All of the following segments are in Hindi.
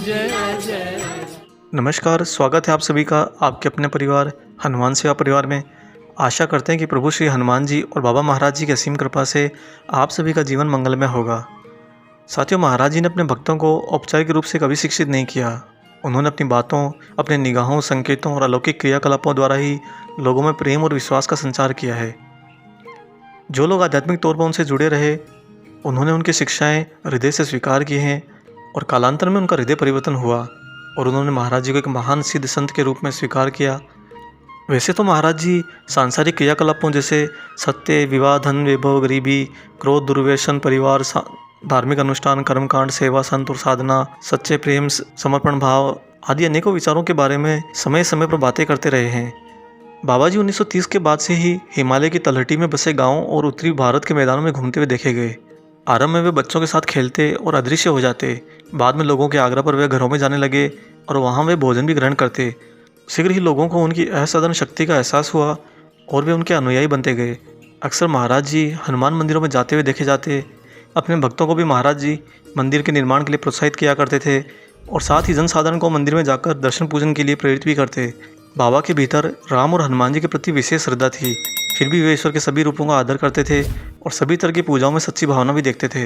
जय जय। नमस्कार, स्वागत है आप सभी का आपके अपने परिवार हनुमान सेवा परिवार में। आशा करते हैं कि प्रभु श्री हनुमान जी और बाबा महाराज जी की असीम कृपा से आप सभी का जीवन मंगलमय होगा। साथियों, महाराज जी ने अपने भक्तों को औपचारिक रूप से कभी शिक्षित नहीं किया। उन्होंने अपनी बातों, अपने निगाहों, संकेतों और अलौकिक क्रियाकलापों द्वारा ही लोगों में प्रेम और विश्वास का संचार किया है। जो लोग आध्यात्मिक तौर पर उनसे जुड़े रहे, उन्होंने उनकी शिक्षाएं हृदय से स्वीकार की हैं और कालांतर में उनका हृदय परिवर्तन हुआ और उन्होंने महाराज जी को एक महान सिद्ध संत के रूप में स्वीकार किया। वैसे तो महाराज जी सांसारिक क्रियाकलापों जैसे सत्य, विवाह, धन, वैभव, गरीबी, क्रोध, दुर्व्यसन, परिवार, धार्मिक अनुष्ठान, कर्मकांड, सेवा, संत और साधना, सच्चे प्रेम, समर्पण भाव आदि अनेकों विचारों के बारे में समय समय पर बातें करते रहे हैं। बाबा जी 1930 के बाद से ही हिमालय की तलहटी में बसे गांवों और उत्तरी भारत के मैदानों में घूमते हुए देखे गए। आरंभ में वे बच्चों के साथ खेलते और अदृश्य हो जाते। बाद में लोगों के आग्रह पर वे घरों में जाने लगे और वहाँ वे भोजन भी ग्रहण करते। शीघ्र ही लोगों को उनकी असाधारण शक्ति का एहसास हुआ और वे उनके अनुयायी बनते गए। अक्सर महाराज जी हनुमान मंदिरों में जाते हुए देखे जाते। अपने भक्तों को भी महाराज जी मंदिर के निर्माण के लिए प्रोत्साहित किया करते थे और साथ ही जनसाधारण को मंदिर में जाकर दर्शन पूजन के लिए प्रेरित भी करते। बाबा के भीतर राम और हनुमान जी के प्रति विशेष श्रद्धा थी, फिर भी वे ईश्वर के सभी रूपों का आदर करते थे और सभी तरह की पूजाओं में सच्ची भावना भी देखते थे।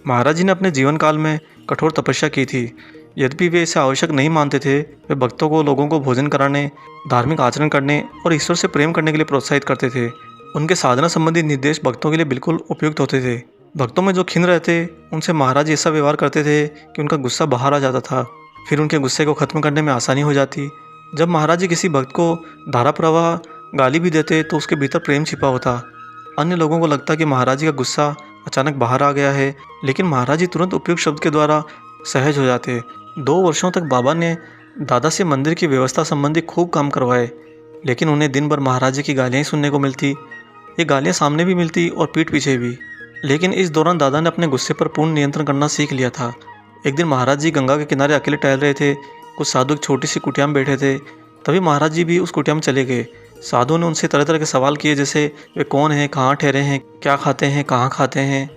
महाराज जी ने अपने जीवन काल में कठोर तपस्या की थी। यद्यपि वे इसे आवश्यक नहीं मानते थे, वे भक्तों को, लोगों को भोजन कराने, धार्मिक आचरण करने और ईश्वर से प्रेम करने के लिए प्रोत्साहित करते थे। उनके साधना संबंधी निर्देश भक्तों के लिए बिल्कुल उपयुक्त होते थे। भक्तों में जो खिन्न रहते, उनसे महाराज जी ऐसा व्यवहार करते थे कि उनका गुस्सा बाहर आ जाता था। फिर उनके गुस्से को खत्म करने में आसानी हो जाती। जब महाराज जी किसी भक्त को धारा प्रवाह गाली भी देते तो उसके भीतर प्रेम छिपा होता। अन्य लोगों को लगता कि महाराज जी का गुस्सा अचानक बाहर आ गया है, लेकिन महाराज जी तुरंत उपयुक्त शब्द के द्वारा सहज हो जाते। 2 वर्षों तक बाबा ने दादा से मंदिर की व्यवस्था संबंधी खूब काम करवाए, लेकिन उन्हें दिन भर महाराज जी की गालियाँ ही सुनने को मिलती। ये गालियाँ सामने भी मिलती और पीठ पीछे भी। लेकिन इस दौरान दादा ने अपने गुस्से पर पूर्ण नियंत्रण करना सीख लिया था। एक दिन महाराज जी गंगा के किनारे अकेले टहल रहे थे। कुछ साधु एक छोटी सी कुटिया में बैठे थे। तभी महाराज जी भी उस कुटिया में चले गए। साधुओं ने उनसे तरह तरह के सवाल किए, जैसे वे कौन हैं, कहाँ ठहरे हैं, क्या खाते हैं, कहाँ खाते हैं।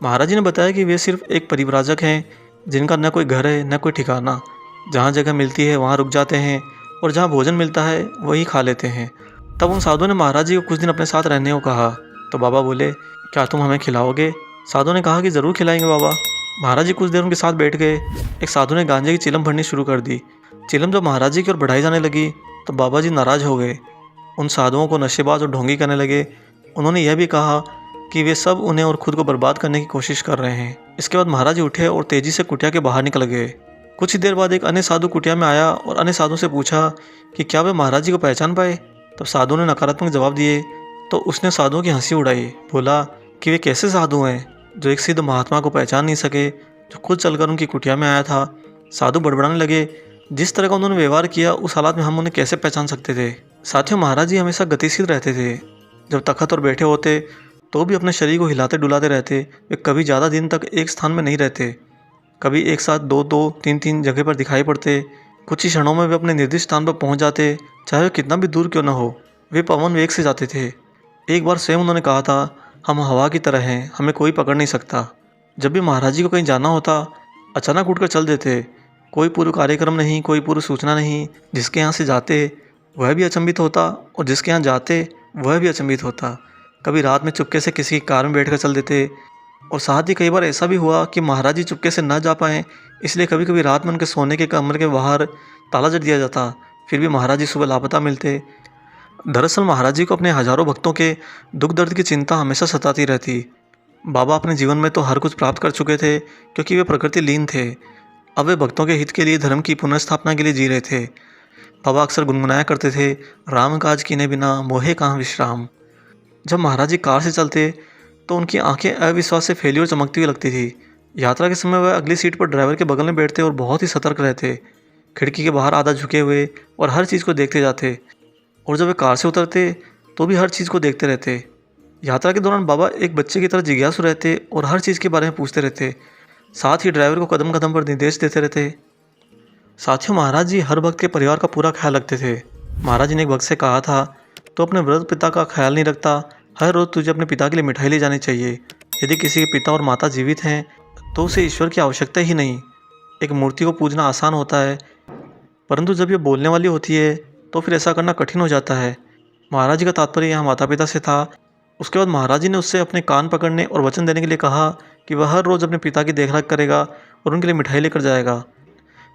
महाराज जी ने बताया कि वे सिर्फ एक परिव्राजक हैं जिनका न कोई घर है न कोई ठिकाना। जहाँ जगह मिलती है वहाँ रुक जाते हैं और जहाँ भोजन मिलता है वही खा लेते हैं। तब उन साधुओं ने महाराज जी को कुछ दिन अपने साथ रहने को कहा तो बाबा बोले, क्या तुम हमें खिलाओगे? साधुओं ने कहा कि ज़रूर खिलाएंगे बाबा। महाराज जी कुछ देर उनके साथ बैठ गए। एक साधु ने गांजे की चिलम भरनी शुरू कर दी। चिलम जब महाराज जी की ओर बढ़ाई जाने लगी तो बाबा जी नाराज़ हो गए। उन साधुओं को नशेबाज और ढोंगी करने लगे। उन्होंने यह भी कहा कि वे सब उन्हें और खुद को बर्बाद करने की कोशिश कर रहे हैं। इसके बाद महाराज जी उठे और तेजी से कुटिया के बाहर निकल गए। कुछ ही देर बाद एक अन्य साधु कुटिया में आया और अन्य साधु से पूछा कि क्या वे महाराज जी को पहचान पाए। तब साधु ने नकारात्मक जवाब दिए तो उसने साधुओं की हंसी उड़ाई। बोला कि वे कैसे साधु हैं जो एक सिद्ध महात्मा को पहचान नहीं सके, जो खुद चलकर उनकी कुटिया में आया था। साधु बड़बड़ाने लगे, जिस तरह का उन्होंने व्यवहार किया उस हालात में हम उन्हें कैसे पहचान सकते थे। साथियों, महाराज जी हमेशा गतिशील रहते थे। जब तख्त पर बैठे होते तो भी अपने शरीर को हिलाते डुलाते रहते। वे कभी ज़्यादा दिन तक एक स्थान में नहीं रहते। कभी एक साथ 2-2, 3-3 जगह पर दिखाई पड़ते। कुछ ही क्षणों में वे अपने निर्दिष्ट स्थान पर पहुंच जाते, चाहे वे कितना भी दूर क्यों न हो। वे पवन वेग से जाते थे। एक बार स्वयं उन्होंने कहा था, हम हवा की तरह हैं, हमें कोई पकड़ नहीं सकता। जब भी महाराज जी को कहीं जाना होता अचानक उठकर चल देते। कोई पूर्व कार्यक्रम नहीं, कोई पूर्व सूचना नहीं। जिसके यहाँ से जाते वह भी अचंभित होता और जिसके यहाँ जाते वह भी अचंभित होता। कभी रात में चुपके से किसी कार में बैठकर चल देते और साथ ही कई बार ऐसा भी हुआ कि महाराज जी चुपके से न जा पाएँ, इसलिए कभी कभी रात में उनके सोने के कमरे के बाहर ताला जड़ दिया जाता। फिर भी महाराज जी सुबह लापता मिलते। दरअसल महाराज जी को अपने हजारों भक्तों के दुख दर्द की चिंता हमेशा सताती रहती। बाबा अपने जीवन में तो हर कुछ प्राप्त कर चुके थे क्योंकि वे प्रकृति लीन थे। अब वे भक्तों के हित के लिए, धर्म की पुनर्स्थापना के लिए जी रहे थे। बाबा अक्सर गुनगुनाया करते थे, राम काज कीने बिना मोहे कहाँ विश्राम। जब महाराज जी कार से चलते तो उनकी आंखें अविश्वास से फैली और चमकती हुई लगती थी। यात्रा के समय वह अगली सीट पर ड्राइवर के बगल में बैठते और बहुत ही सतर्क रहते, खिड़की के बाहर आधा झुके हुए और हर चीज़ को देखते जाते। और जब वे कार से उतरते तो भी हर चीज़ को देखते रहते। यात्रा के दौरान बाबा एक बच्चे की तरह जिज्ञासु रहते और हर चीज़ के बारे में पूछते रहते। साथ ही ड्राइवर को कदम कदम पर निर्देश देते रहते। साथियों, महाराज जी हर भक्त के परिवार का पूरा ख्याल रखते थे। महाराज जी ने एक भक्त से कहा था, तो अपने वृद्ध पिता का ख्याल नहीं रखता, हर रोज़ तुझे अपने पिता के लिए मिठाई ले जानी चाहिए। यदि किसी के पिता और माता जीवित हैं तो उसे ईश्वर की आवश्यकता ही नहीं। एक मूर्ति को पूजना आसान होता है, परंतु जब ये बोलने वाली होती है तो फिर ऐसा करना कठिन हो जाता है। महाराज जी का तात्पर्य यहाँ माता पिता से था। उसके बाद महाराज जी ने उससे अपने कान पकड़ने और वचन देने के लिए कहा कि वह हर रोज़ अपने पिता की देखरेख करेगा और उनके लिए मिठाई लेकर जाएगा।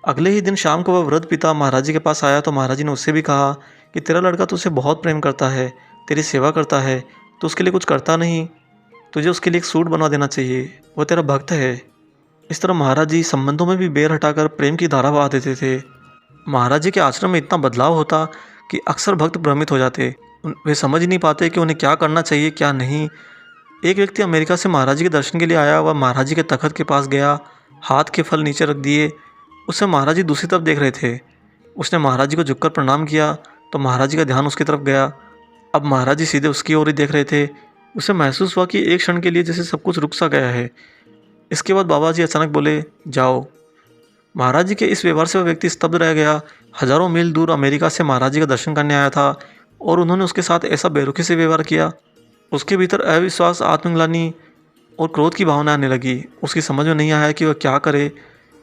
अगले ही दिन शाम को वह वृद्ध पिता महाराज जी के पास आया तो महाराज जी ने उससे भी कहा कि तेरा लड़का तुझसे बहुत प्रेम करता है, तेरी सेवा करता है, तो उसके लिए कुछ करता नहीं। तुझे उसके लिए एक सूट बनवा देना चाहिए, वह तेरा भक्त है। इस तरह महाराज जी संबंधों में भी बेर हटाकर प्रेम की धारा बहा देते थे। महाराज जी के आश्रम में इतना बदलाव होता कि अक्सर भक्त भ्रमित हो जाते। वे समझ ही नहीं पाते कि उन्हें क्या करना चाहिए क्या नहीं। एक व्यक्ति अमेरिका से महाराज जी के दर्शन के लिए आया। वह महाराज जी के तख्त के पास गया, हाथ के फल नीचे रख दिए। उससे महाराज जी दूसरी तरफ देख रहे थे। उसने महाराज जी को झुककर प्रणाम किया तो महाराज जी का ध्यान उसकी तरफ गया। अब महाराज जी सीधे उसकी ओर ही देख रहे थे। उसे महसूस हुआ कि एक क्षण के लिए जैसे सब कुछ रुक सा गया है। इसके बाद बाबा जी अचानक बोले, जाओ। महाराज जी के इस व्यवहार से वह व्यक्ति स्तब्ध रह गया। हजारों मील दूर अमेरिका से महाराज जी का दर्शन करने आया था और उन्होंने उसके साथ ऐसा बेरुखी से व्यवहार किया। उसके भीतर अविश्वास, आत्मग्लानि और क्रोध की भावना आने लगी। उसकी समझ में नहीं आया कि वह क्या करे।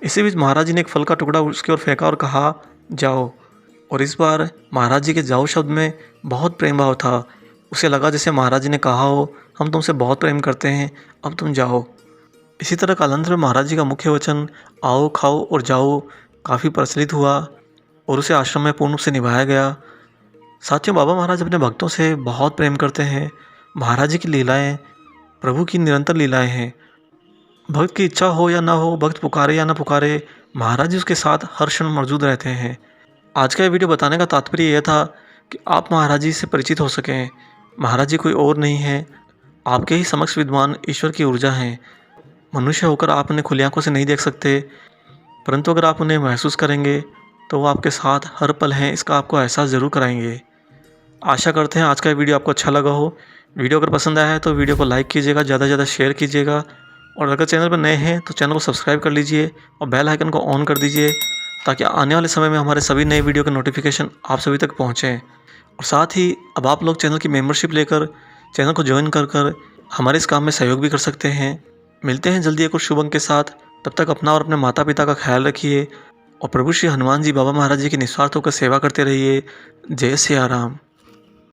इसी बीच महाराज जी ने एक फल का टुकड़ा उसकी ओर फेंका और कहा, जाओ। और इस बार महाराज जी के जाओ शब्द में बहुत प्रेम भाव था। उसे लगा जैसे महाराज जी ने कहा हो, हम तुमसे बहुत प्रेम करते हैं, अब तुम जाओ। इसी तरह कालांतर में महाराज जी का मुख्य वचन आओ, खाओ और जाओ काफ़ी प्रचलित हुआ और उसे आश्रम में पूर्ण रूप से निभाया गया। साथियों, बाबा महाराज अपने भक्तों से बहुत प्रेम करते हैं। महाराज जी की लीलाएं प्रभु की निरंतर लीलाएं हैं। भक्त की इच्छा हो या ना हो, भक्त पुकारे या ना पुकारे, महाराज जी उसके साथ हर क्षण मौजूद रहते हैं। आज का ये वीडियो बताने का तात्पर्य यह था कि आप महाराज जी से परिचित हो सकें। महाराज जी कोई और नहीं है, आपके ही समक्ष विद्वान ईश्वर की ऊर्जा हैं। मनुष्य होकर आप उन्हें खुली आंखों से नहीं देख सकते, परंतु अगर आप उन्हें महसूस करेंगे तो वो आपके साथ हर पल हैं, इसका आपको एहसास ज़रूर कराएंगे। आशा करते हैं आज का वीडियो आपको अच्छा लगा हो। वीडियो अगर पसंद आया है तो वीडियो को लाइक कीजिएगा, ज़्यादा से ज़्यादा शेयर कीजिएगा और अगर चैनल पर नए हैं तो चैनल को सब्सक्राइब कर लीजिए और बेल आइकन को ऑन कर दीजिए ताकि आने वाले समय में हमारे सभी नए वीडियो के नोटिफिकेशन आप सभी तक पहुँचें। और साथ ही अब आप लोग चैनल की मेंबरशिप लेकर चैनल को ज्वाइन कर हमारे इस काम में सहयोग भी कर सकते हैं। मिलते हैं जल्दी एक और शुभ अंक के साथ। तब तक अपना और अपने माता पिता का ख्याल रखिए और प्रभु श्री हनुमान जी बाबा महाराज जी की निस्वार्थ होकर सेवा करते रहिए। जय सिया राम।